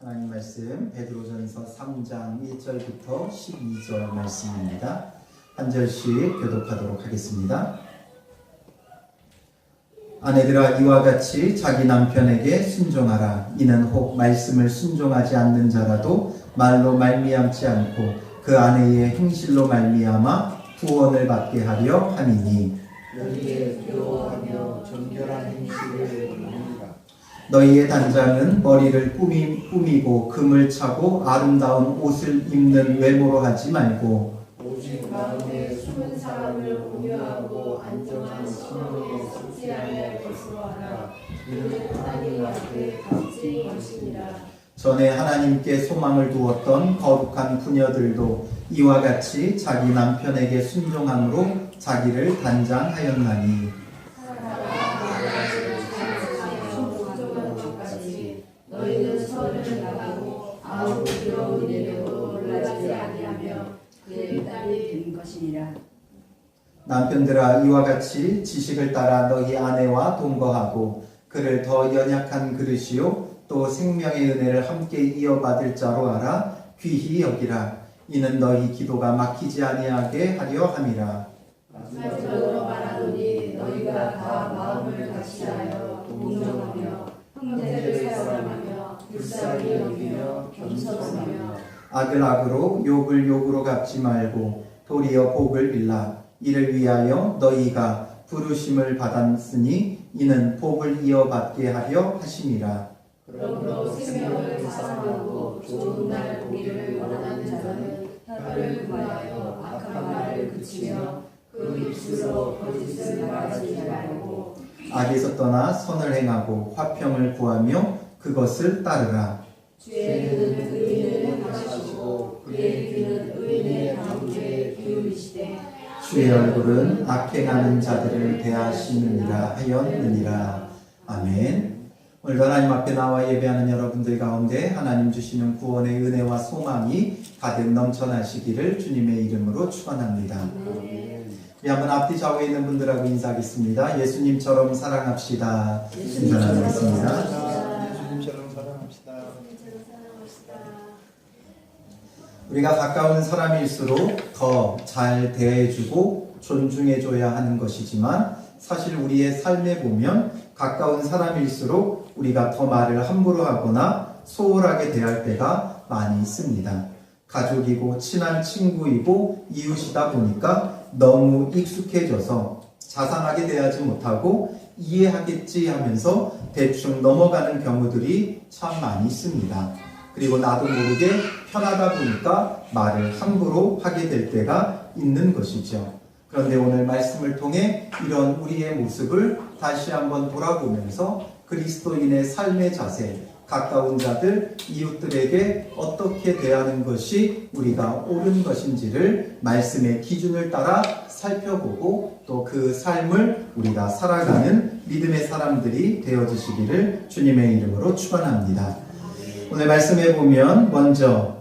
하나님 말씀 베드로전서 3장 1절부터 12절 말씀입니다. 한 절씩 교독하도록 하겠습니다. 아내들아 이와 같이 자기 남편에게 순종하라. 이는 혹 말씀을 순종하지 않는 자라도 말로 말미암지 않고 그 아내의 행실로 말미암아 구원을 받게 하려 함이니 너희의 부러워하며 정결한 행실을 보느니라. 너희의 단장은 머리를 꾸미고 금을 차고 아름다운 옷을 입는 외모로 하지 말고 오직 마음에 숨은 사람을 공유하고 안정한 신령에 숙지하여 것으로 하라. 이는 하나님 앞에 값진 것이니라. 전에 하나님께 소망을 두었던 거룩한 부녀들도 이와 같이 자기 남편에게 순종함으로 자기를 단장하였나니 너희는 선을 나가고 아무 부러운 일에도 놀라지 아니하며 그의 딸이 된 것이니라. 남편들아 이와 같이 지식을 따라 너희 아내와 동거하고 그를 더 연약한 그릇이요 또 생명의 은혜를 함께 이어받을 자로 알아 귀히 여기라. 이는 너희 기도가 막히지 아니하게 하려 함이라. 마지막으로 말하노니 너희가 다 마음을 같이하여 동정하며 형제를 사랑하며 불쌍히 여기며 겸손하며 악을 악으로 욕을 욕으로 갚지 말고 도리어 복을 빌라. 이를 위하여 너희가 부르심을 받았으니 이는 복을 이어받게 하려 하심이라. 그러므로 생명을 사랑하고 좋은 날 보기를 원하는 자는 혀를 구하여 악한 말을 그치며 그 입술로 거짓을 말하지 말고 악에서 떠나 선을 행하고 화평을 구하며 그것을 따르라. 죄는 의인을 행하시고 그의 귀는 의인의 강조에 기울이시되 주의 얼굴은 악행하는 자들을 대하시느니라 하였느니라. 아멘. 오늘도 하나님 앞에 나와 예배하는 여러분들 가운데 하나님 주시는 구원의 은혜와 소망이 가득 넘쳐나시기를 주님의 이름으로 축원합니다. 우리 한번 앞뒤 좌우에 있는 분들하고 인사하겠습니다. 예수님처럼 사랑합시다. 인사 나누겠습니다. 예수님처럼 사랑합시다. 우리가 가까운 사람일수록 더 잘 대해주고 존중해줘야 하는 것이지만 사실 우리의 삶에 보면 가까운 사람일수록 우리가 더 말을 함부로 하거나 소홀하게 대할 때가 많이 있습니다. 가족이고 친한 친구이고 이웃이다 보니까 너무 익숙해져서 자상하게 대하지 못하고 이해하겠지 하면서 대충 넘어가는 경우들이 참 많이 있습니다. 그리고 나도 모르게 편하다 보니까 말을 함부로 하게 될 때가 있는 것이죠. 그런데 오늘 말씀을 통해 이런 우리의 모습을 다시 한번 돌아보면서 그리스도인의 삶의 자세, 가까운 자들, 이웃들에게 어떻게 대하는 것이 우리가 옳은 것인지를 말씀의 기준을 따라 살펴보고 또 그 삶을 우리가 살아가는 믿음의 사람들이 되어주시기를 주님의 이름으로 축원합니다. 오늘 말씀에 보면 먼저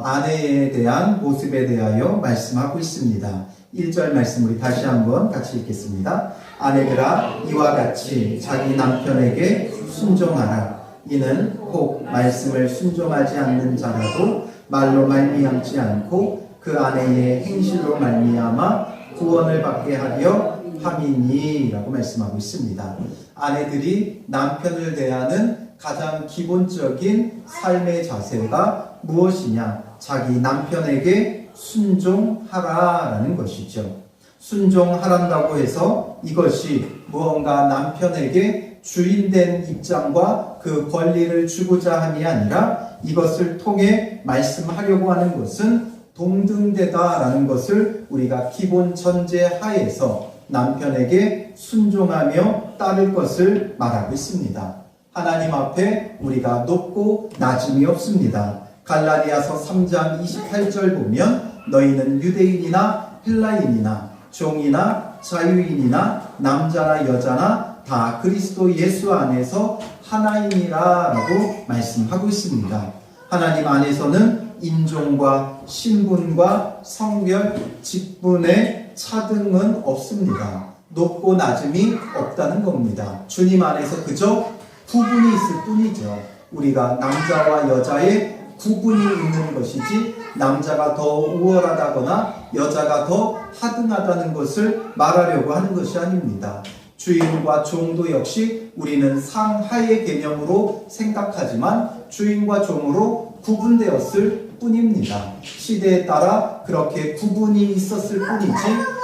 아내에 대한 모습에 대하여 말씀하고 있습니다. 1절 말씀 우리 다시 한번 같이 읽겠습니다. 아내들아 이와 같이 자기 남편에게 순종하라. 이는 혹 말씀을 순종하지 않는 자라도 말로 말미암지 않고 그 아내의 행실로 말미암아 구원을 받게 하려 함이니 라고 말씀하고 있습니다. 아내들이 남편을 대하는 가장 기본적인 삶의 자세가 무엇이냐? 자기 남편에게 순종하라라는 것이죠. 순종하란다고 해서 이것이 무언가 남편에게 주인된 입장과 그 권리를 주고자 함이 아니라 이것을 통해 말씀하려고 하는 것은 동등되다라는 것을 우리가 기본 전제 하에서 남편에게 순종하며 따를 것을 말하고 있습니다. 하나님 앞에 우리가 높고 낮음이 없습니다. 갈라디아서 3장 28절 보면 너희는 유대인이나 헬라인이나 종이나 자유인이나 남자나 여자나 다 그리스도 예수 안에서 하나이니라 라고 말씀하고 있습니다. 하나님 안에서는 인종과 신분과 성별, 직분의 차등은 없습니다. 높고 낮음이 없다는 겁니다. 주님 안에서 그저 구분이 있을 뿐이죠. 우리가 남자와 여자의 구분이 있는 것이지 남자가 더 우월하다거나 여자가 더 하등하다는 것을 말하려고 하는 것이 아닙니다. 주인과 종도 역시 우리는 상하의 개념으로 생각하지만 주인과 종으로 구분되었을 뿐입니다. 시대에 따라 그렇게 구분이 있었을 뿐이지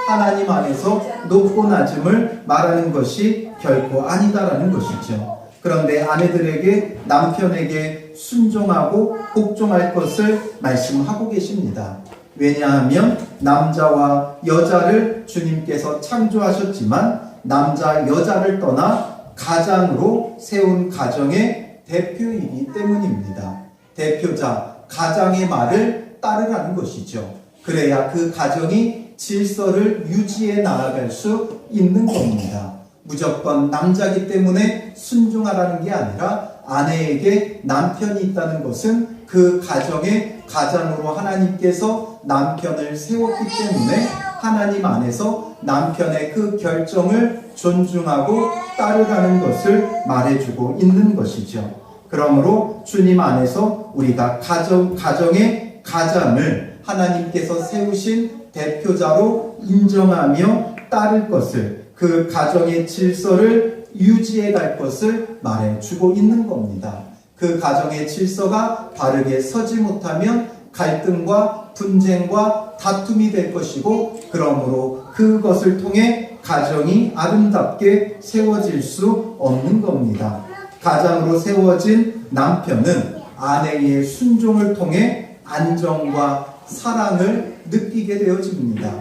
하나님 안에서 높고 낮음을 말하는 것이 결코 아니다라는 것이죠. 그런데 아내들에게 남편에게 순종하고 복종할 것을 말씀하고 계십니다. 왜냐하면 남자와 여자를 주님께서 창조하셨지만 남자 여자를 떠나 가장으로 세운 가정의 대표이기 때문입니다. 대표자 가장의 말을 따르라는 것이죠. 그래야 그 가정이 질서를 유지해 나아갈 수 있는 겁니다. 무조건 남자기 때문에 순종하라는 게 아니라 아내에게 남편이 있다는 것은 그 가정의 가장으로 하나님께서 남편을 세웠기 때문에 하나님 안에서 남편의 그 결정을 존중하고 따르라는 것을 말해주고 있는 것이죠. 그러므로 주님 안에서 우리가 가정의 가장을 하나님께서 세우신 대표자로 인정하며 따를 것을, 그 가정의 질서를 유지해 갈 것을 말해주고 있는 겁니다. 그 가정의 질서가 바르게 서지 못하면 갈등과 분쟁과 다툼이 될 것이고, 그러므로 그것을 통해 가정이 아름답게 세워질 수 없는 겁니다. 가장으로 세워진 남편은 아내의 순종을 통해 안정과 사랑을 느끼게 되어집니다.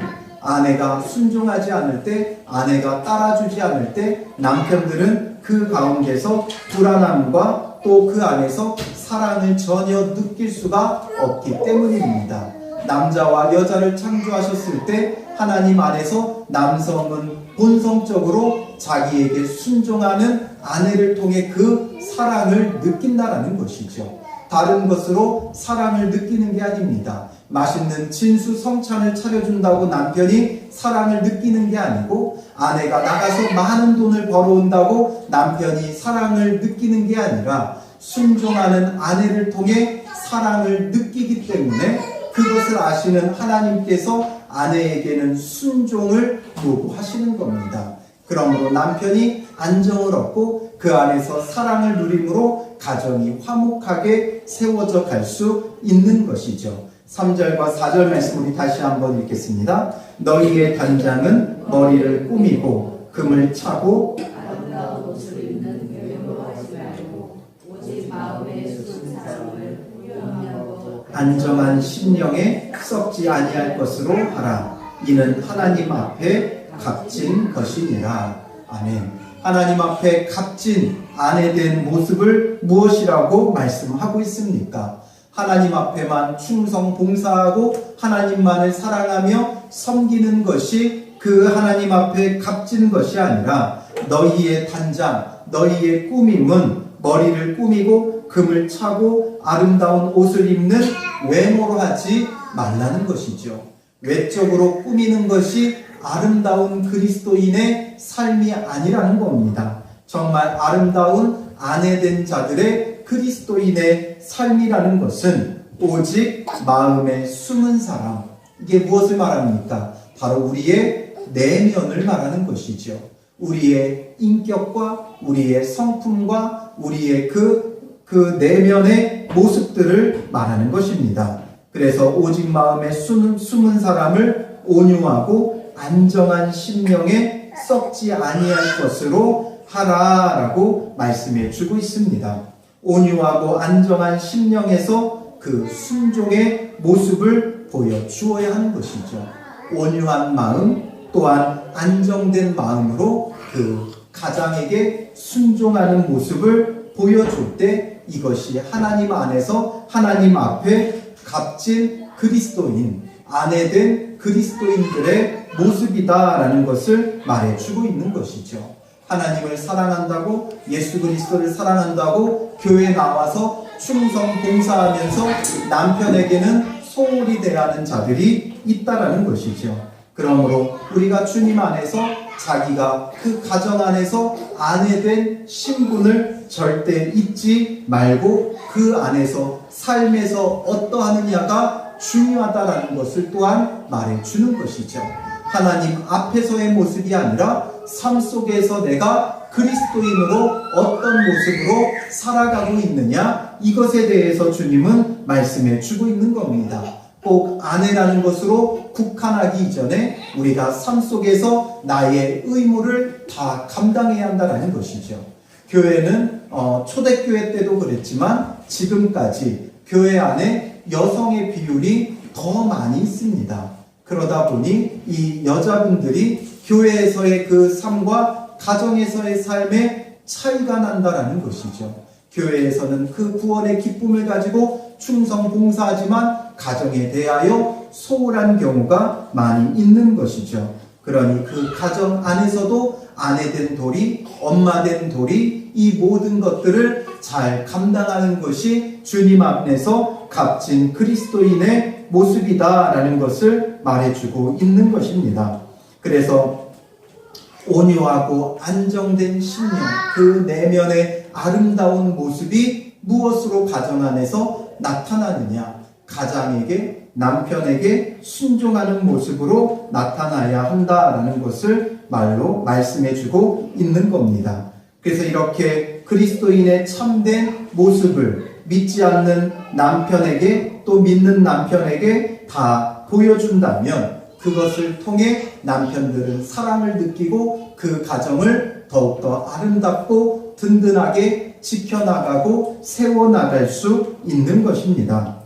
아내가 순종하지 않을 때, 아내가 따라주지 않을 때 남편들은 그 가운데서 불안함과 또 그 안에서 사랑을 전혀 느낄 수가 없기 때문입니다. 남자와 여자를 창조하셨을 때 하나님 안에서 남성은 본성적으로 자기에게 순종하는 아내를 통해 그 사랑을 느낀다라는 것이죠. 다른 것으로 사랑을 느끼는 게 아닙니다. 맛있는 진수성찬을 차려준다고 남편이 사랑을 느끼는 게 아니고, 아내가 나가서 많은 돈을 벌어온다고 남편이 사랑을 느끼는 게 아니라 순종하는 아내를 통해 사랑을 느끼기 때문에 그것을 아시는 하나님께서 아내에게는 순종을 요구하시는 겁니다. 그러므로 남편이 안정을 얻고 그 안에서 사랑을 누림으로 가정이 화목하게 세워져 갈 수 있는 것이죠. 3절과 4절 말씀 우리 다시 한번 읽겠습니다. 너희의 단장은 머리를 꾸미고 금을 차고 아름다운 옷을 입는 외모로 하지 말고 오직 마음에 숨은 사람을 후련하고 안정한 심령에 썩지 아니할 것으로 하라. 이는 하나님 앞에 값진 것이니라. 아멘. 하나님 앞에 값진 아내 된 모습을 무엇이라고 말씀하고 있습니까? 하나님 앞에만 충성 봉사하고 하나님만을 사랑하며 섬기는 것이 그 하나님 앞에 값진 것이 아니라 너희의 단장, 너희의 꾸밈은 머리를 꾸미고 금을 차고 아름다운 옷을 입는 외모로 하지 말라는 것이죠. 외적으로 꾸미는 것이 아름다운 그리스도인의 삶이 아니라는 겁니다. 정말 아름다운 아내된 자들의 그리스도인의 삶이라는 것은 오직 마음에 숨은 사람, 이게 무엇을 말합니까? 바로 우리의 내면을 말하는 것이죠. 우리의 인격과 우리의 성품과 우리의 그 내면의 모습들을 말하는 것입니다. 그래서 오직 마음에 숨은 사람을 온유하고 안정한 심령에 썩지 아니할 것으로 하라라고 말씀해 주고 있습니다. 온유하고 안정한 심령에서 그 순종의 모습을 보여주어야 하는 것이죠. 온유한 마음 또한 안정된 마음으로 그 가장에게 순종하는 모습을 보여줄 때 이것이 하나님 안에서 하나님 앞에 값진 그리스도인, 아내된 그리스도인들의 모습이다라는 것을 말해주고 있는 것이죠. 하나님을 사랑한다고, 예수 그리스도를 사랑한다고 교회에 나와서 충성 봉사하면서 남편에게는 소홀히 대하는 자들이 있다라는 것이죠. 그러므로 우리가 주님 안에서 자기가 그 가정 안에서 아내된 신분을 절대 잊지 말고 그 안에서 삶에서 어떠하느냐가 중요하다라는 것을 또한 말해주는 것이죠. 하나님 앞에서의 모습이 아니라 삶 속에서 내가 그리스도인으로 어떤 모습으로 살아가고 있느냐, 이것에 대해서 주님은 말씀해 주고 있는 겁니다. 꼭 아내라는 것으로 국한하기 이전에 우리가 삶 속에서 나의 의무를 다 감당해야 한다는 것이죠. 교회는 초대교회 때도 그랬지만 지금까지 교회 안에 여성의 비율이 더 많이 있습니다. 그러다 보니 이 여자분들이 교회에서의 그 삶과 가정에서의 삶에 차이가 난다라는 것이죠. 교회에서는 그 구원의 기쁨을 가지고 충성 봉사하지만 가정에 대하여 소홀한 경우가 많이 있는 것이죠. 그러니 그 가정 안에서도 아내된 돌이, 엄마된 돌이 이 모든 것들을 잘 감당하는 것이 주님 앞에서 값진 그리스도인의 모습이다라는 것을 말해주고 있는 것입니다. 그래서 온유하고 안정된 신령, 그 내면의 아름다운 모습이 무엇으로 가정 안에서 나타나느냐? 가장에게, 남편에게 순종하는 모습으로 나타나야 한다라는 것을 말로 말씀해주고 있는 겁니다. 그래서 이렇게 그리스도인의 참된 모습을 믿지 않는 남편에게 또 믿는 남편에게 다 보여준다면 그것을 통해 남편들은 사랑을 느끼고 그 가정을 더욱더 아름답고 든든하게 지켜나가고 세워나갈 수 있는 것입니다.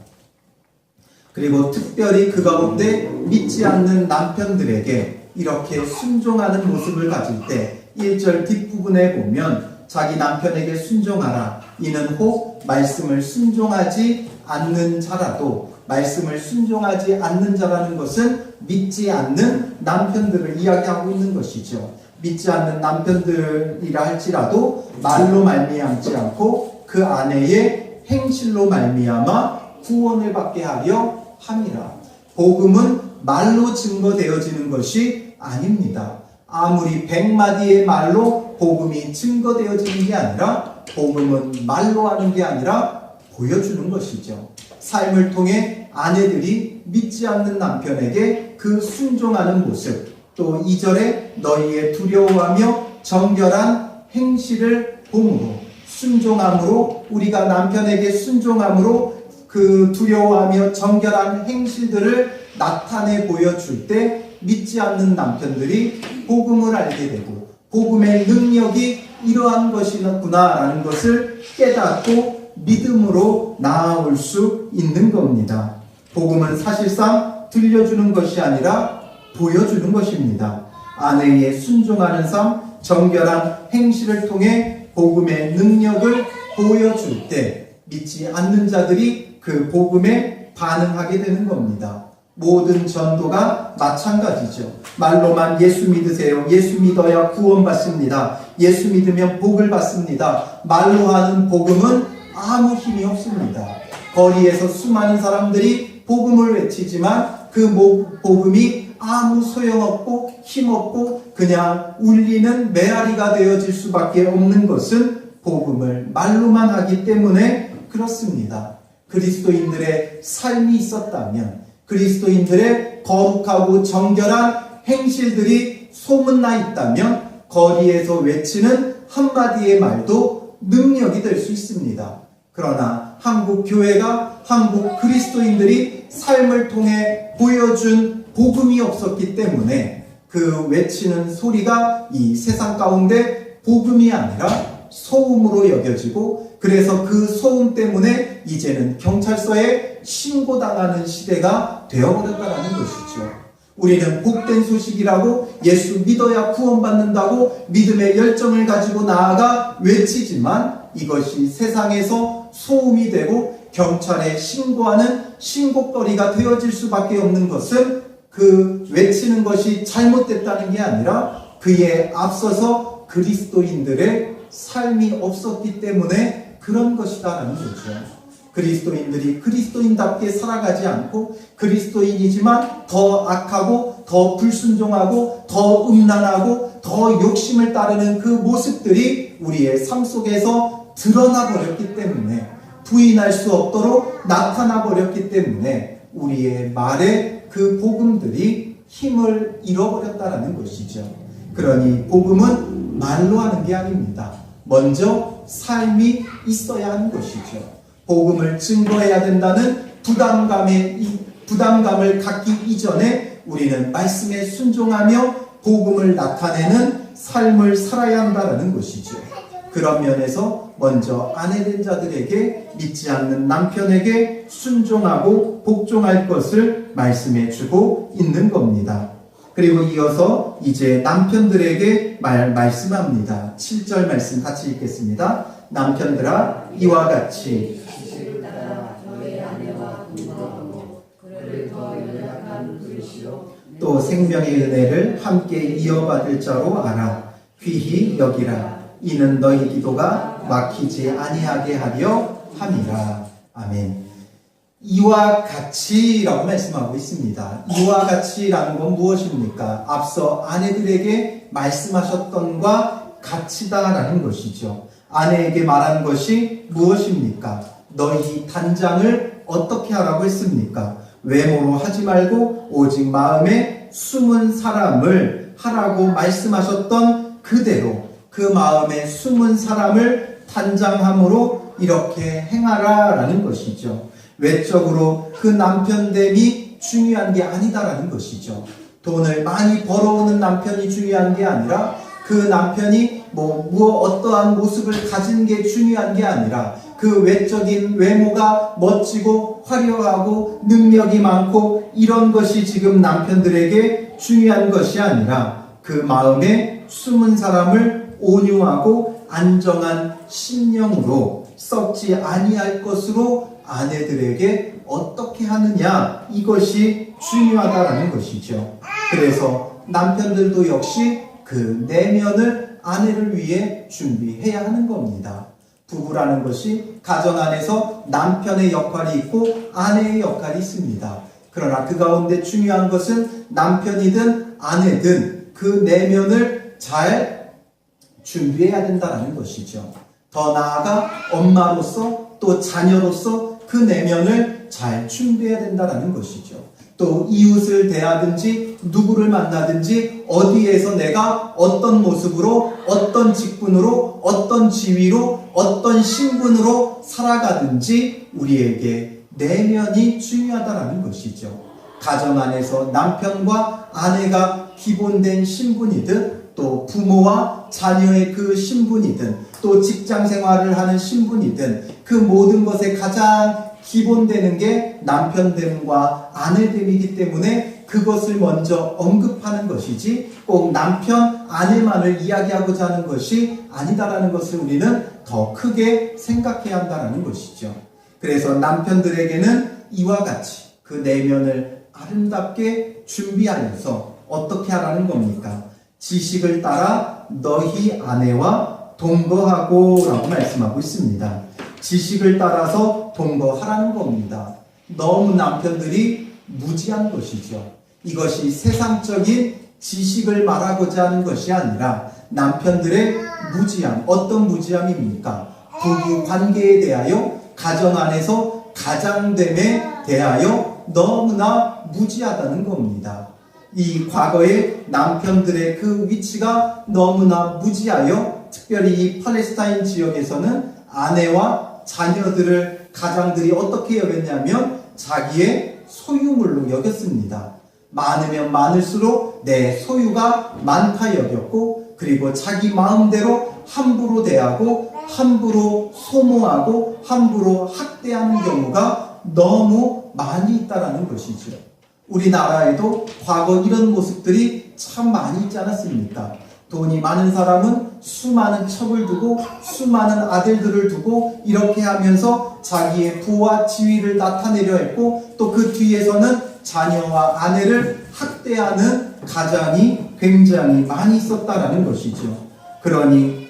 그리고 특별히 그 가운데 믿지 않는 남편들에게 이렇게 순종하는 모습을 가질 때 1절 뒷부분에 보면 자기 남편에게 순종하라. 이는 혹 말씀을 순종하지 않는 자라도, 말씀을 순종하지 않는 자라는 것은 믿지 않는 남편들을 이야기하고 있는 것이죠. 믿지 않는 남편들이라 할지라도 말로 말미암지 않고 그 아내의 행실로 말미암아 구원을 받게 하려 함이라. 복음은 말로 증거되어지는 것이 아닙니다. 아무리 100마디의 말로 복음이 증거되어지는 게 아니라, 복음은 말로 하는 게 아니라 보여주는 것이죠. 삶을 통해 아내들이 믿지 않는 남편에게 그 순종하는 모습, 또 2절에 너희의 두려워하며 정결한 행실을 봄으로, 순종함으로, 우리가 남편에게 순종함으로 그 두려워하며 정결한 행실들을 나타내 보여줄 때 믿지 않는 남편들이 복음을 알게 되고 복음의 능력이 이러한 것이구나라는 것을 깨닫고 믿음으로 나아올 수 있는 겁니다. 복음은 사실상 들려주는 것이 아니라 보여주는 것입니다. 아내에 순종하는 삶, 정결한 행실을 통해 복음의 능력을 보여줄 때 믿지 않는 자들이 그 복음에 반응하게 되는 겁니다. 모든 전도가 마찬가지죠. 말로만 예수 믿으세요. 예수 믿어야 구원받습니다. 예수 믿으면 복을 받습니다. 말로 하는 복음은 아무 힘이 없습니다. 거리에서 수많은 사람들이 복음을 외치지만 그 복음이 아무 소용없고 힘없고 그냥 울리는 메아리가 되어질 수밖에 없는 것은 복음을 말로만 하기 때문에 그렇습니다. 그리스도인들의 삶이 있었다면, 그리스도인들의 거룩하고 정결한 행실들이 소문나 있다면 거리에서 외치는 한마디의 말도 능력이 될 수 있습니다. 그러나 한국 교회가, 한국 그리스도인들이 삶을 통해 보여준 복음이 없었기 때문에 그 외치는 소리가 이 세상 가운데 복음이 아니라 소음으로 여겨지고, 그래서 그 소음 때문에 이제는 경찰서에 신고당하는 시대가 되어버렸다는 것이죠. 우리는 복된 소식이라고 예수 믿어야 구원받는다고 믿음의 열정을 가지고 나아가 외치지만 이것이 세상에서 소음이 되고 경찰에 신고하는 신고거리가 되어질 수밖에 없는 것은 그 외치는 것이 잘못됐다는 게 아니라 그에 앞서서 그리스도인들의 삶이 없었기 때문에 그런 것이다라는 거죠. 그리스도인들이 그리스도인답게 살아가지 않고 그리스도인이지만 더 악하고 더 불순종하고 더 음란하고 더 욕심을 따르는 그 모습들이 우리의 삶 속에서 드러나 버렸기 때문에, 부인할 수 없도록 나타나 버렸기 때문에 우리의 말에 그 복음들이 힘을 잃어버렸다라는 것이죠. 그러니 복음은 말로 하는 게 아닙니다. 먼저 삶이 있어야 하는 것이죠. 복음을 증거해야 된다는 부담감을 갖기 이전에 우리는 말씀에 순종하며 복음을 나타내는 삶을 살아야 한다는 것이죠. 그런 면에서 먼저 아내된 자들에게, 믿지 않는 남편에게 순종하고 복종할 것을 말씀해 주고 있는 겁니다. 그리고 이어서 이제 남편들에게 말씀합니다. 7절 말씀 같이 읽겠습니다. 남편들아, 이와 같이 지식을 따라 너의 아내와 동거하고 그를 더 연약한 불시로 또 생명의 은혜를 함께 이어받을 자로 알아. 귀히 여기라. 이는 너희 기도가 막히지 아니하게 하려 함이라. 아멘. 이와 같이라고 말씀하고 있습니다. 이와 같이라는 건 무엇입니까? 앞서 아내들에게 말씀하셨던과 같이다라는 것이죠. 아내에게 말한 것이 무엇입니까? 너희 단장을 어떻게 하라고 했습니까? 외모로 하지 말고 오직 마음에 숨은 사람을 하라고 말씀하셨던 그대로 그 마음에 숨은 사람을 단장함으로 이렇게 행하라라는 것이죠. 외적으로 그 남편됨이 중요한 게 아니다라는 것이죠. 돈을 많이 벌어오는 남편이 중요한 게 아니라, 그 남편이 어떠한 모습을 가진 게 중요한 게 아니라, 그 외적인 외모가 멋지고 화려하고 능력이 많고 이런 것이 지금 남편들에게 중요한 것이 아니라, 그 마음에 숨은 사람을 온유하고 안정한 심령으로 썩지 아니할 것으로 아내들에게 어떻게 하느냐, 이것이 중요하다라는 것이죠. 그래서 남편들도 역시 그 내면을 아내를 위해 준비해야 하는 겁니다. 부부라는 것이 가정 안에서 남편의 역할이 있고 아내의 역할이 있습니다. 그러나 그 가운데 중요한 것은 남편이든 아내든 그 내면을 잘 준비해야 된다는 것이죠. 더 나아가 엄마로서 또 자녀로서 그 내면을 잘 준비해야 된다는 것이죠. 또 이웃을 대하든지 누구를 만나든지 어디에서 내가 어떤 모습으로, 어떤 직분으로, 어떤 지위로, 어떤 신분으로 살아가든지 우리에게 내면이 중요하다는 것이죠. 가정 안에서 남편과 아내가 기본된 신분이든, 또 부모와 자녀의 그 신분이든, 또 직장 생활을 하는 신분이든, 그 모든 것에 가장 기본되는 게 남편됨과 아내됨이기 때문에 그것을 먼저 언급하는 것이지, 꼭 남편, 아내만을 이야기하고자 하는 것이 아니다라는 것을 우리는 더 크게 생각해야 한다는 것이죠. 그래서 남편들에게는 이와 같이 그 내면을 아름답게 준비하면서 어떻게 하라는 겁니까? 지식을 따라 너희 아내와 동거하고 라고 말씀하고 있습니다. 지식을 따라서 동거하라는 겁니다. 너무 남편들이 무지한 것이죠. 이것이 세상적인 지식을 말하고자 하는 것이 아니라 남편들의 무지함, 어떤 무지함입니까? 부부 관계에 대하여, 가정 안에서 가장됨에 대하여 너무나 무지하다는 겁니다. 이 과거의 남편들의 그 위치가 너무나 무지하여, 특별히 이 팔레스타인 지역에서는 아내와 자녀들을 가장들이 어떻게 여겼냐면 자기의 소유물로 여겼습니다. 많으면 많을수록 내 소유가 많다 여겼고, 그리고 자기 마음대로 함부로 대하고 함부로 소모하고 함부로 학대하는 경우가 너무 많이 있다는 것이죠. 우리나라에도 과거 이런 모습들이 참 많이 있지 않았습니까? 돈이 많은 사람은 수많은 첩을 두고 수많은 아들들을 두고 이렇게 하면서 자기의 부와 지위를 나타내려 했고, 또 그 뒤에서는 자녀와 아내를 학대하는 가장이 굉장히 많이 있었다라는 것이죠. 그러니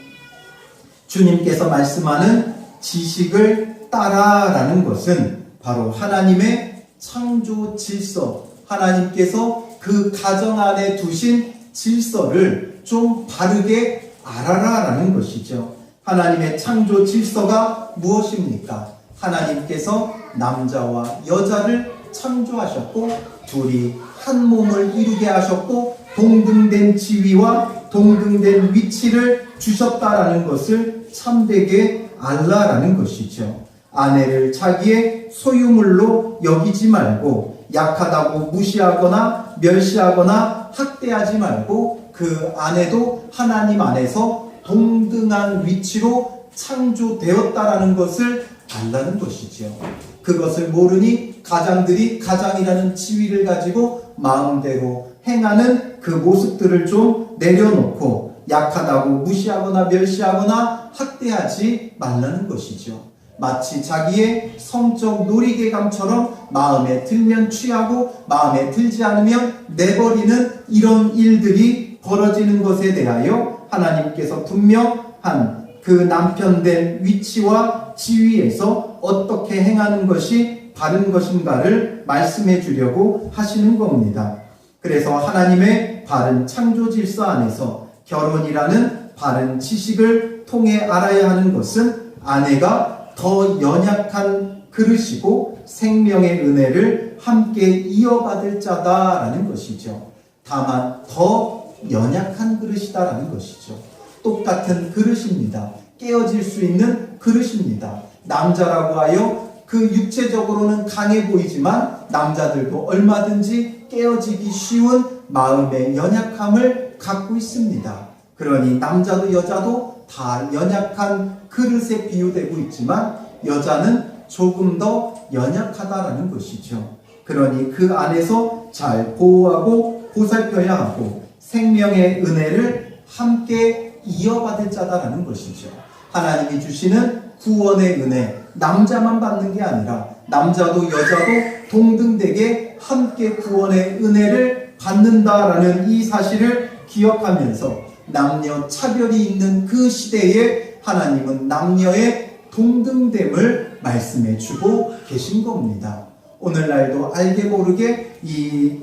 주님께서 말씀하는 지식을 따라라는 것은 바로 하나님의 창조 질서, 하나님께서 그 가정 안에 두신 질서를 좀 바르게 알아라라는 것이죠. 하나님의 창조 질서가 무엇입니까? 하나님께서 남자와 여자를 창조하셨고 둘이 한 몸을 이루게 하셨고 동등된 지위와 동등된 위치를 주셨다라는 것을 참되게 알라라는 것이죠. 아내를 자기의 소유물로 여기지 말고 약하다고 무시하거나 멸시하거나 학대하지 말고 그 아내도 하나님 안에서 동등한 위치로 창조되었다라는 것을 알라는 것이죠. 그것을 모르니 가장들이 가장이라는 지위를 가지고 마음대로 행하는 그 모습들을 좀 내려놓고 약하다고 무시하거나 멸시하거나 학대하지 말라는 것이죠. 마치 자기의 성적 놀이개감처럼 마음에 들면 취하고 마음에 들지 않으면 내버리는 이런 일들이 벌어지는 것에 대하여 하나님께서 분명한 그 남편된 위치와 지위에서 어떻게 행하는 것이 바른 것인가를 말씀해 주려고 하시는 겁니다. 그래서 하나님의 바른 창조 질서 안에서 결혼이라는 바른 지식을 통해 알아야 하는 것은 아내가 더 연약한 그릇이고 생명의 은혜를 함께 이어받을 자다라는 것이죠. 다만 더 연약한 그릇이다라는 것이죠. 똑같은 그릇입니다. 깨어질 수 있는 그릇입니다. 남자라고 하여 그 육체적으로는 강해 보이지만 남자들도 얼마든지 깨어지기 쉬운 마음의 연약함을 갖고 있습니다. 그러니 남자도 여자도 다 연약한 그릇에 비유되고 있지만 여자는 조금 더 연약하다라는 것이죠. 그러니 그 안에서 잘 보호하고 보살펴야 하고 생명의 은혜를 함께 이어받을 자다라는 것이죠. 하나님이 주시는 구원의 은혜, 남자만 받는 게 아니라 남자도 여자도 동등되게 함께 구원의 은혜를 받는다라는 이 사실을 기억하면서 남녀 차별이 있는 그 시대에 하나님은 남녀의 동등됨을 말씀해 주고 계신 겁니다. 오늘날도 알게 모르게 이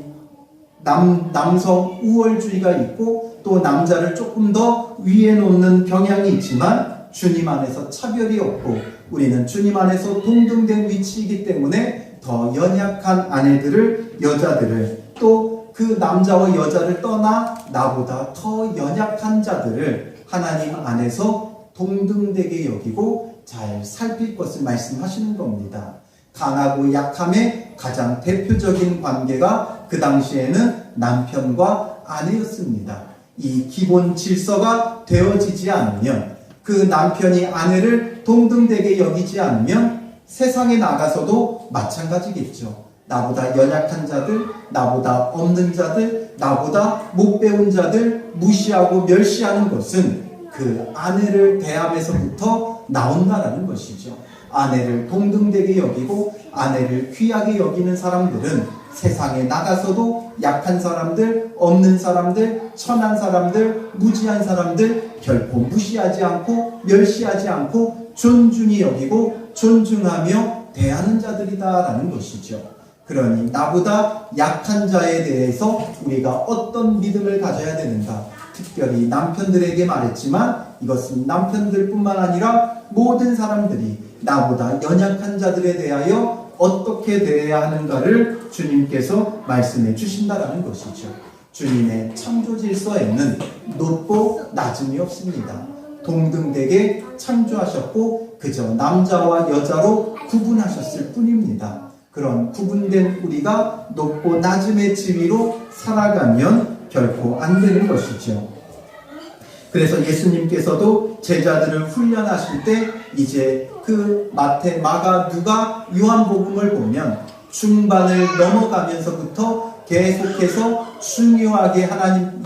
남성 우월주의가 있고 또 남자를 조금 더 위에 놓는 경향이 있지만 주님 안에서 차별이 없고 우리는 주님 안에서 동등된 위치이기 때문에 더 연약한 아내들을 여자들을 또 그 남자와 여자를 떠나 나보다 더 연약한 자들을 하나님 안에서 동등되게 여기고 잘 살필 것을 말씀하시는 겁니다. 강하고 약함의 가장 대표적인 관계가 그 당시에는 남편과 아내였습니다. 이 기본 질서가 되어지지 않으면 그 남편이 아내를 동등되게 여기지 않으면 세상에 나가서도 마찬가지겠죠. 나보다 연약한 자들, 나보다 없는 자들, 나보다 못 배운 자들 무시하고 멸시하는 것은 그 아내를 대함에서부터 나온다라는 것이죠. 아내를 동등되게 여기고 아내를 귀하게 여기는 사람들은 세상에 나가서도 약한 사람들, 없는 사람들, 천한 사람들, 무지한 사람들 결코 무시하지 않고 멸시하지 않고 존중히 여기고 존중하며 대하는 자들이다라는 것이죠. 그러니 나보다 약한 자에 대해서 우리가 어떤 믿음을 가져야 되는가? 특별히 남편들에게 말했지만 이것은 남편들뿐만 아니라 모든 사람들이 나보다 연약한 자들에 대하여 어떻게 대해야 하는가를 주님께서 말씀해 주신다라는 것이죠. 주님의 창조 질서에는 높고 낮음이 없습니다. 동등되게 창조하셨고 그저 남자와 여자로 구분하셨을 뿐입니다. 그런 구분된 우리가 높고 낮음의 지위로 살아가면 결코 안 되는 것이죠. 그래서 예수님께서도 제자들을 훈련하실 때 이제 그 마태, 마가, 누가, 요한복음을 보면 중반을 넘어가면서부터 계속해서 중요하게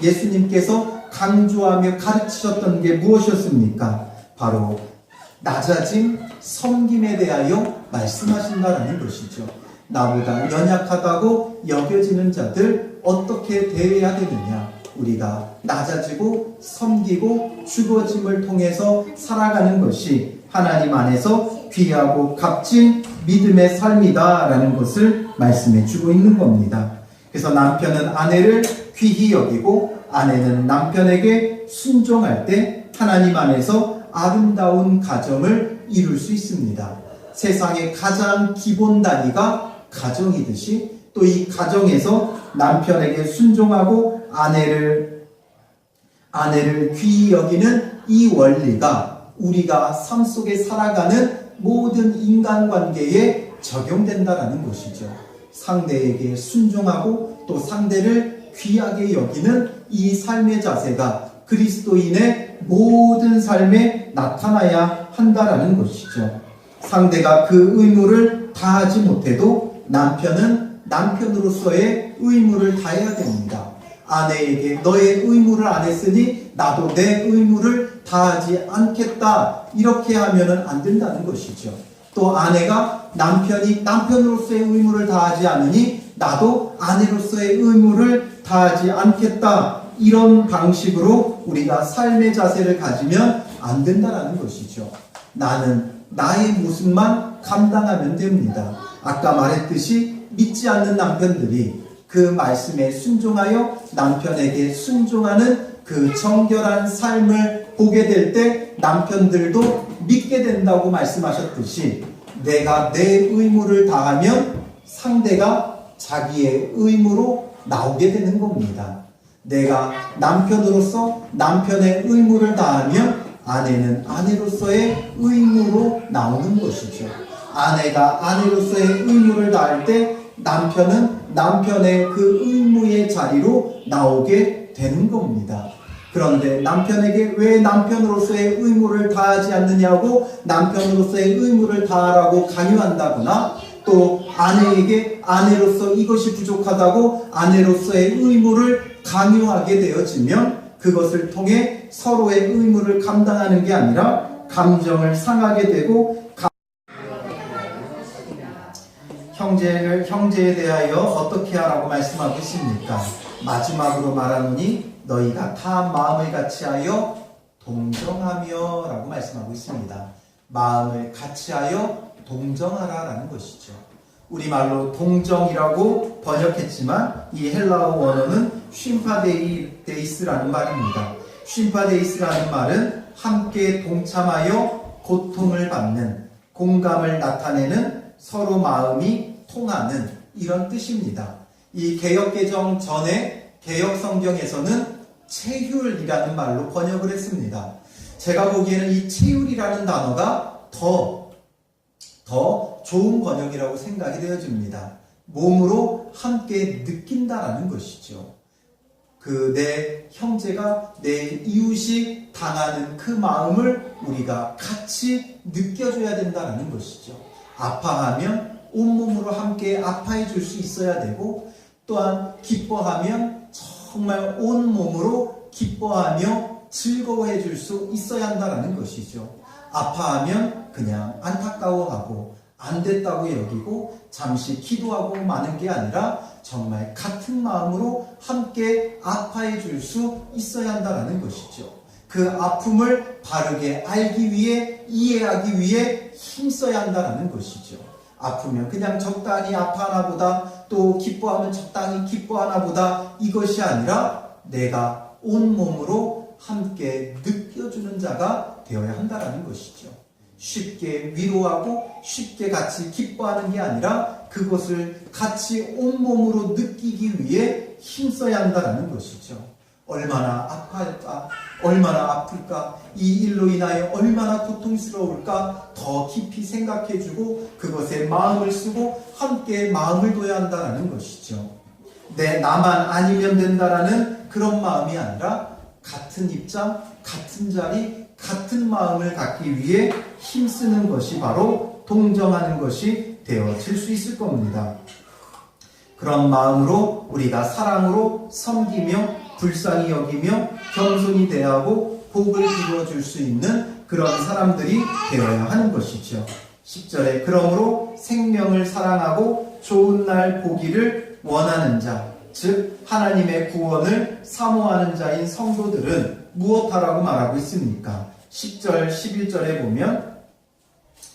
예수님께서 강조하며 가르치셨던 게 무엇이었습니까? 바로 낮아짐, 섬김에 대하여 말씀하신다라는 것이죠. 나보다 연약하다고 여겨지는 자들 어떻게 대해야 되느냐? 우리가 낮아지고 섬기고 주어짐을 통해서 살아가는 것이 하나님 안에서 귀하고 값진 믿음의 삶이다라는 것을 말씀해 주고 있는 겁니다. 그래서 남편은 아내를 귀히 여기고 아내는 남편에게 순종할 때 하나님 안에서 아름다운 가정을 이룰 수 있습니다. 세상의 가장 기본 단위가 가정이듯이 또 이 가정에서 남편에게 순종하고 아내를 귀히 여기는 이 원리가 우리가 삶 속에 살아가는 모든 인간관계에 적용된다라는 것이죠. 상대에게 순종하고 또 상대를 귀하게 여기는 이 삶의 자세가 그리스도인의 모든 삶에 나타나야 한다라는 것이죠. 상대가 그 의무를 다하지 못해도 남편은 남편으로서의 의무를 다해야 됩니다. 아내에게 너의 의무를 안 했으니 나도 내 의무를 다하지 않겠다 이렇게 하면은 안 된다는 것이죠. 또 아내가 남편이 남편으로서의 의무를 다하지 않으니 나도 아내로서의 의무를 다하지 않겠다 이런 방식으로 우리가 삶의 자세를 가지면 안 된다는 것이죠. 나는 나의 모습만 감당하면 됩니다. 아까 말했듯이 믿지 않는 남편들이 그 말씀에 순종하여 남편에게 순종하는 그 정결한 삶을 보게 될 때 남편들도 믿게 된다고 말씀하셨듯이 내가 내 의무를 다하면 상대가 자기의 의무로 나오게 되는 겁니다. 내가 남편으로서 남편의 의무를 다하면 아내는 아내로서의 의무로 나오는 것이죠. 아내가 아내로서의 의무를 다할 때 남편은 남편의 그 의무의 자리로 나오게 되는 겁니다. 그런데 남편에게 왜 남편으로서의 의무를 다하지 않느냐고 남편으로서의 의무를 다하라고 강요한다거나 또 아내에게 아내로서 이것이 부족하다고 아내로서의 의무를 강요하게 되어지면 그것을 통해 서로의 의무를 감당하는 게 아니라 감정을 상하게 되고 형제에 대하여 어떻게 하라고 말씀하고 있습니까? 마지막으로 말하노니 너희가 다 마음을 같이하여 동정하며 라고 말씀하고 있습니다. 마음을 같이하여 동정하라라는 것이죠. 우리말로 동정이라고 번역했지만 이 헬라어 원어는 쉼파데이스라는 말입니다. 쉼파데이스라는 말은 함께 동참하여 고통을 받는, 공감을 나타내는, 서로 마음이 통하는 이런 뜻입니다. 이 개역개정 전에 개역성경에서는 체휼이라는 말로 번역을 했습니다. 제가 보기에는 이 체휼이라는 단어가 더 좋은 번역이라고 생각이 되어집니다. 몸으로 함께 느낀다라는 것이죠. 내 형제가 내 이웃이 당하는 그 마음을 우리가 같이 느껴줘야 된다는 것이죠. 아파하면 온몸으로 함께 아파해 줄 수 있어야 되고 또한 기뻐하면 정말 온몸으로 기뻐하며 즐거워해 줄 수 있어야 한다는 것이죠. 아파하면 그냥 안타까워하고 안 됐다고 여기고 잠시 기도하고 마는 게 아니라 정말 같은 마음으로 함께 아파해 줄 수 있어야 한다는 것이죠. 그 아픔을 바르게 알기 위해 이해하기 위해 힘써야 한다는 것이죠. 아프면 그냥 적당히 아파하나 보다 또 기뻐하면 적당히 기뻐하나 보다 이것이 아니라 내가 온몸으로 함께 느껴주는 자가 되어야 한다는 것이죠. 쉽게 위로하고 쉽게 같이 기뻐하는 게 아니라 그것을 같이 온몸으로 느끼기 위해 힘써야 한다는 것이죠. 얼마나 아파할까? 얼마나 아플까? 이 일로 인하여 얼마나 고통스러울까? 더 깊이 생각해주고 그것에 마음을 쓰고 함께 마음을 둬야 한다는 것이죠. 나만 아니면 된다라는 그런 마음이 아니라 같은 입장, 같은 자리, 같은 마음을 갖기 위해 힘쓰는 것이 바로 동정하는 것이 되어질 수 있을 겁니다. 그런 마음으로 우리가 사랑으로 섬기며 불쌍히 여기며 겸손히 대하고 복을 이루어줄 수 있는 그런 사람들이 되어야 하는 것이죠. 10절에 그러므로 생명을 사랑하고 좋은 날 보기를 원하는 자, 즉 하나님의 구원을 사모하는 자인 성도들은 무엇하라고 말하고 있습니까? 10절, 11절에 보면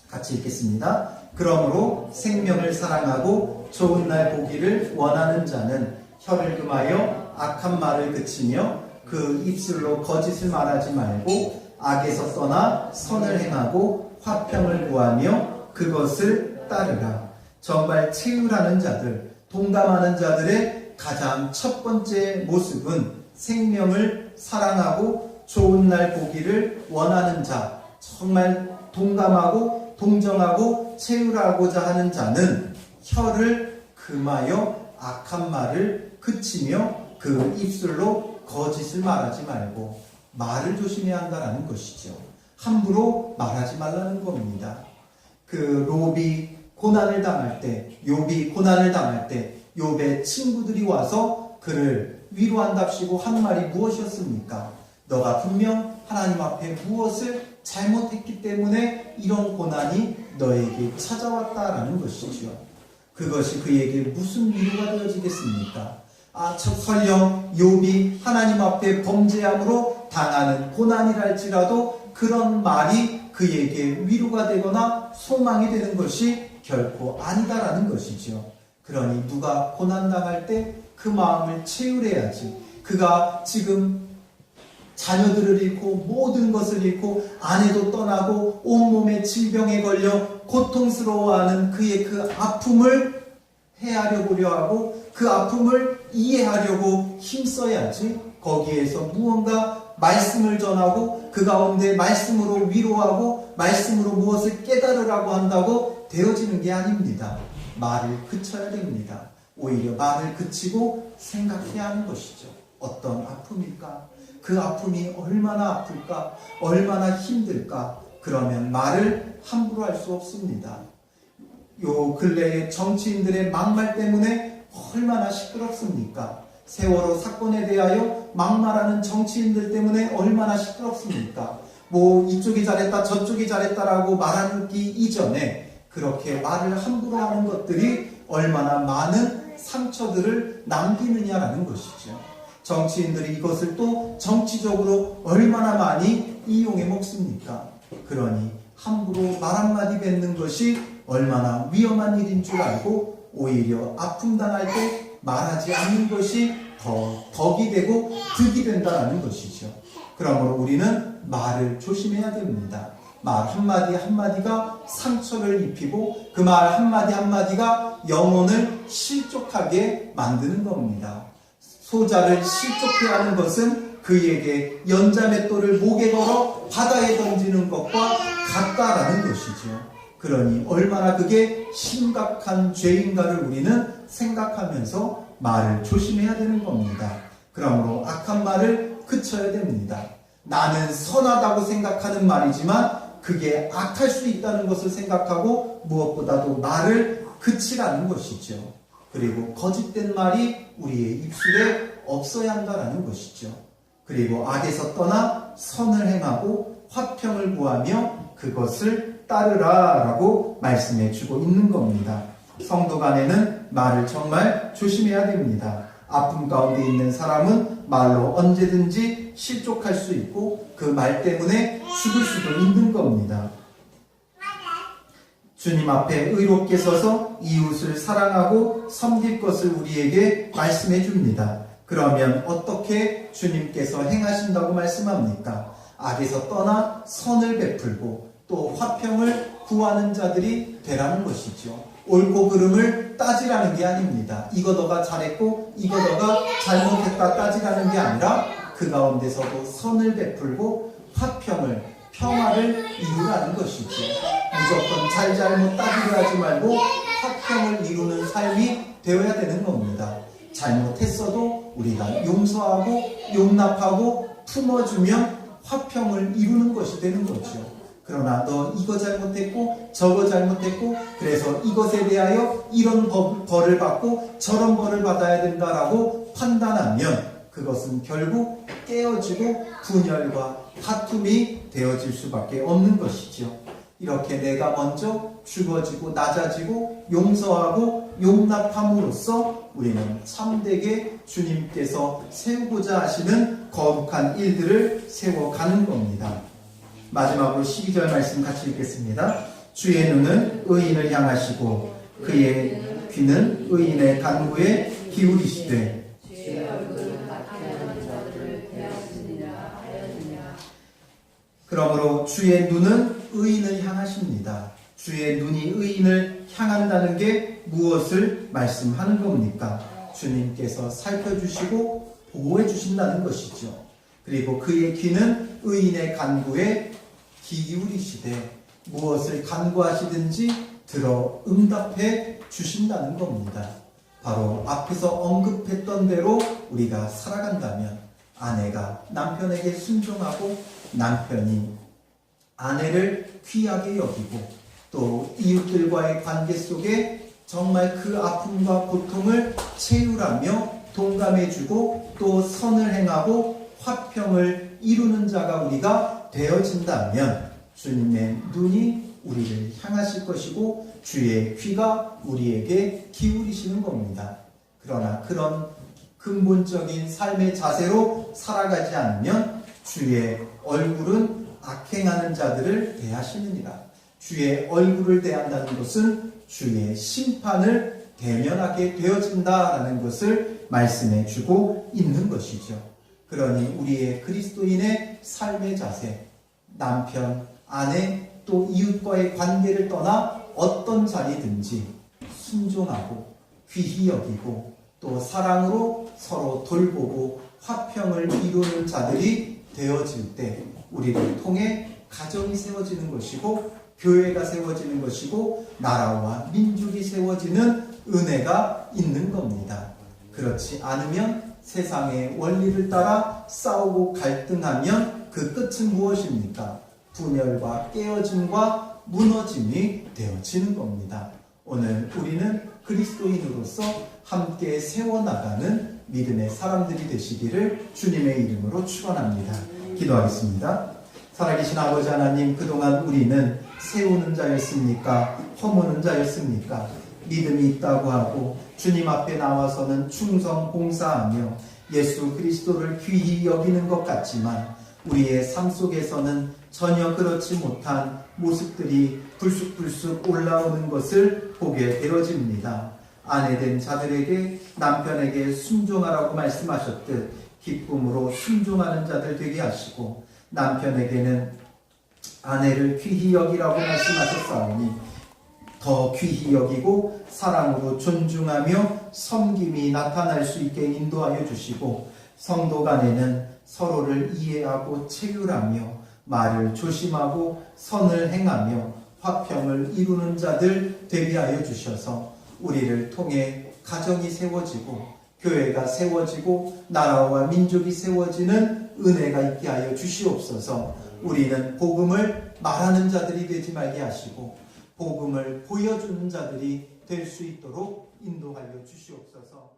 같이 읽겠습니다. 그러므로 생명을 사랑하고 좋은 날 보기를 원하는 자는 혀를 금하여 악한 말을 그치며 그 입술로 거짓을 말하지 말고 악에서 떠나 선을 행하고 화평을 구하며 그것을 따르라. 정말 채울하는 자들, 동감하는 자들의 가장 첫 번째 모습은 생명을 사랑하고 좋은 날 보기를 원하는 자, 정말 동감하고 동정하고 채울하고자 하는 자는 혀를 금하여 악한 말을 그치며 그 입술로 거짓을 말하지 말고 말을 조심해야 한다는 것이죠. 함부로 말하지 말라는 겁니다. 그 욥이 고난을 당할 때, 욥이 고난을 당할 때 욥의 친구들이 와서 그를 위로한답시고 한 말이 무엇이었습니까? 너가 분명 하나님 앞에 무엇을 잘못했기 때문에 이런 고난이 너에게 찾아왔다라는 것이죠. 그것이 그에게 무슨 위로가 되어지겠습니까? 설령 욥이 하나님 앞에 범죄함으로 당하는 고난이랄지라도 그런 말이 그에게 위로가 되거나 소망이 되는 것이 결코 아니다라는 것이죠. 그러니 누가 고난당할 때 그 마음을 채울해야지. 그가 지금 자녀들을 잃고 모든 것을 잃고 아내도 떠나고 온몸에 질병에 걸려 고통스러워하는 그의 그 아픔을 헤아려 보려 하고 그 아픔을 이해하려고 힘써야지. 거기에서 무언가 말씀을 전하고 그 가운데 말씀으로 위로하고 말씀으로 무엇을 깨달으라고 한다고 되어지는 게 아닙니다. 말을 그쳐야 됩니다. 오히려 말을 그치고 생각해야 하는 것이죠. 어떤 아픔일까? 그 아픔이 얼마나 아플까? 얼마나 힘들까? 그러면 말을 함부로 할 수 없습니다. 요 근래의 정치인들의 막말 때문에 얼마나 시끄럽습니까? 세월호 사건에 대하여 막말하는 정치인들 때문에 얼마나 시끄럽습니까? 이쪽이 잘했다 저쪽이 잘했다라고 말하기 이전에 그렇게 말을 함부로 하는 것들이 얼마나 많은 상처들을 남기느냐라는 것이죠. 정치인들이 이것을 또 정치적으로 얼마나 많이 이용해 먹습니까? 그러니 함부로 말 한마디 뱉는 것이 얼마나 위험한 일인 줄 알고 오히려 아픔 당할 때 말하지 않는 것이 더 덕이 되고 득이 된다는 것이죠. 그러므로 우리는 말을 조심해야 됩니다. 말 한마디 한마디가 상처를 입히고 그 말 한마디 한마디가 영혼을 실족하게 만드는 겁니다. 소자를 실족해 하는 것은 그에게 연자맷돌을 목에 걸어 바다에 던지는 것과 같다라는 것이죠. 그러니 얼마나 그게 심각한 죄인가를 우리는 생각하면서 말을 조심해야 되는 겁니다. 그러므로 악한 말을 그쳐야 됩니다. 나는 선하다고 생각하는 말이지만 그게 악할 수 있다는 것을 생각하고 무엇보다도 말을 그치라는 것이죠. 그리고 거짓된 말이 우리의 입술에 없어야 한다는 것이죠. 그리고 악에서 떠나 선을 행하고 화평을 구하며 그것을 따르라 라고 말씀해 주고 있는 겁니다. 성도 간에는 말을 정말 조심해야 됩니다. 아픔 가운데 있는 사람은 말로 언제든지 실족할 수 있고 그 말 때문에 죽을 수도 있는 겁니다. 주님 앞에 의롭게 서서 이웃을 사랑하고 섬길 것을 우리에게 말씀해 줍니다. 그러면 어떻게 주님께서 행하신다고 말씀합니까? 악에서 떠나 선을 베풀고 또 화평을 구하는 자들이 되라는 것이죠. 옳고 그름을 따지라는 게 아닙니다. 이거 너가 잘했고 이거 너가 잘못했다 따지라는 게 아니라 그 가운데서도 선을 베풀고 화평을, 평화를 이루라는 것이죠. 무조건 잘잘못 따지려 하지 말고 화평을 이루는 삶이 되어야 되는 겁니다. 잘못했어도 우리가 용서하고 용납하고 품어주면 화평을 이루는 것이 되는 거죠. 그러나 너 이거 잘못했고 저거 잘못했고 그래서 이것에 대하여 이런 벌을 받고 저런 벌을 받아야 된다라고 판단하면 그것은 결국 깨어지고 분열과 다툼이 되어질 수밖에 없는 것이죠. 이렇게 내가 먼저 죽어지고 낮아지고 용서하고 용납함으로써 우리는 참되게 주님께서 세우고자 하시는 거룩한 일들을 세워가는 겁니다. 마지막으로 12절 말씀 같이 읽겠습니다. 주의 눈은 의인을 향하시고 그의 귀는 의인의 간구에 기울이시되 그러므로 주의 눈은 의인을 향하십니다. 주의 눈이 의인을 향한다는 게 무엇을 말씀하는 겁니까? 주님께서 살펴주시고 보호해 주신다는 것이죠. 그리고 그의 귀는 의인의 간구에 기울이시되 무엇을 간구하시든지 들어 응답해 주신다는 겁니다. 바로 앞에서 언급했던 대로 우리가 살아간다면 아내가 남편에게 순종하고 남편이 아내를 귀하게 여기고 또 이웃들과의 관계 속에 정말 그 아픔과 고통을 채우라며 동감해주고 또 선을 행하고 화평을 이루는 자가 우리가 되어진다면 주님의 눈이 우리를 향하실 것이고 주의 귀가 우리에게 기울이시는 겁니다. 그러나 그런 근본적인 삶의 자세로 살아가지 않으면 주의 얼굴은 악행하는 자들을 대하시느니라. 주의 얼굴을 대한다는 것은 주의 심판을 대면하게 되어진다라는 것을 말씀해 주고 있는 것이죠. 그러니 우리의 그리스도인의 삶의 자세, 남편, 아내, 또 이웃과의 관계를 떠나 어떤 자리든지 순종하고 귀히 여기고 또 사랑으로 서로 돌보고 화평을 이루는 자들이 되어질 때 우리를 통해 가정이 세워지는 것이고 교회가 세워지는 것이고 나라와 민족이 세워지는 은혜가 있는 겁니다. 그렇지 않으면 세상의 원리를 따라 싸우고 갈등하면 그 끝은 무엇입니까? 분열과 깨어짐과 무너짐이 되어지는 겁니다. 오늘 우리는 그리스도인으로서 함께 세워나가는 믿음의 사람들이 되시기를 주님의 이름으로 축원합니다. 기도하겠습니다. 살아계신 아버지 하나님, 그동안 우리는 세우는 자였습니까? 허무는 자였습니까? 믿음이 있다고 하고 주님 앞에 나와서는 충성 봉사하며 예수 그리스도를 귀히 여기는 것 같지만 우리의 삶 속에서는 전혀 그렇지 못한 모습들이 불쑥불쑥 올라오는 것을 보게 되어집니다. 아내된 자들에게 남편에게 순종하라고 말씀하셨듯 기쁨으로 순종하는 자들 되게 하시고 남편에게는 아내를 귀히 여기라고 말씀하셨사오니 더 귀히 여기고 사랑으로 존중하며 섬김이 나타날 수 있게 인도하여 주시고 성도 간에는 서로를 이해하고 체휼하며 말을 조심하고 선을 행하며 화평을 이루는 자들 되게 하여 주셔서 우리를 통해 가정이 세워지고 교회가 세워지고 나라와 민족이 세워지는 은혜가 있게 하여 주시옵소서. 우리는 복음을 말하는 자들이 되지 말게 하시고 복음을 보여주는 자들이 될 수 있도록 인도하여 주시옵소서.